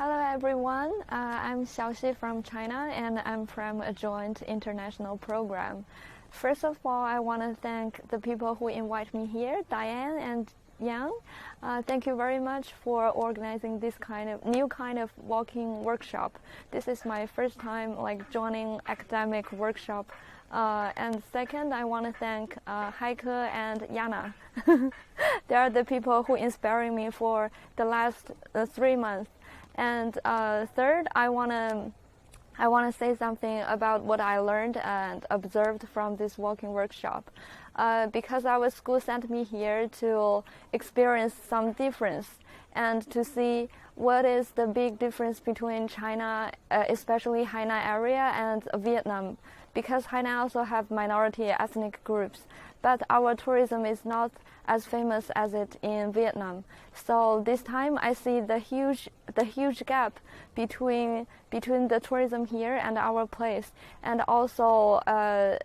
Hello everyone, I'm Xiaoxi from China and I'm from a joint international program. First of all, I want to thank the people who invite me here, Diane and Yang. Thank you very much for organizing this new kind of walking workshop. This is my first time joining academic workshop. And second, I want to thank Heike and Yana. They are the people who inspired me for the last 3 months. And third, I wanna say something about what I learned and observed from this walking workshop. Because our school sent me here to experience some difference and to see what is the big difference between China, especially Hainan area, and Vietnam. Because Hainan also have minority ethnic groups, but our tourism is not as famous as it in Vietnam. So this time I see the huge gap between the tourism here and our place. And also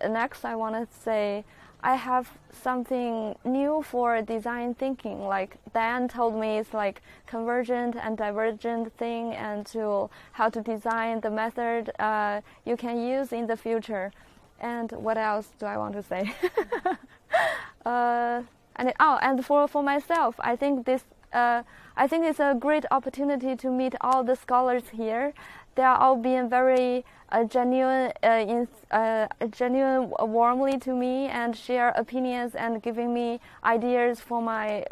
next I want to say I have something new for design thinking. Like Dan told me, it's like convergent and divergent thing, and how to design the method you can use in the future. And what else do I want to say? And for myself, I think it's a great opportunity to meet all the scholars here. They are all being very genuine warmly to me and share opinions and giving me ideas for my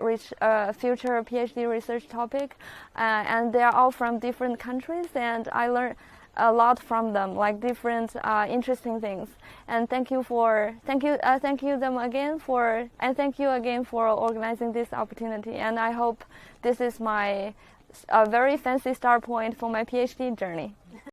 future PhD research topic. And they are all from different countries, and I learned a lot from them, like different interesting things. And thank you again for organizing this opportunity. And I hope this is my very fancy start point for my PhD journey.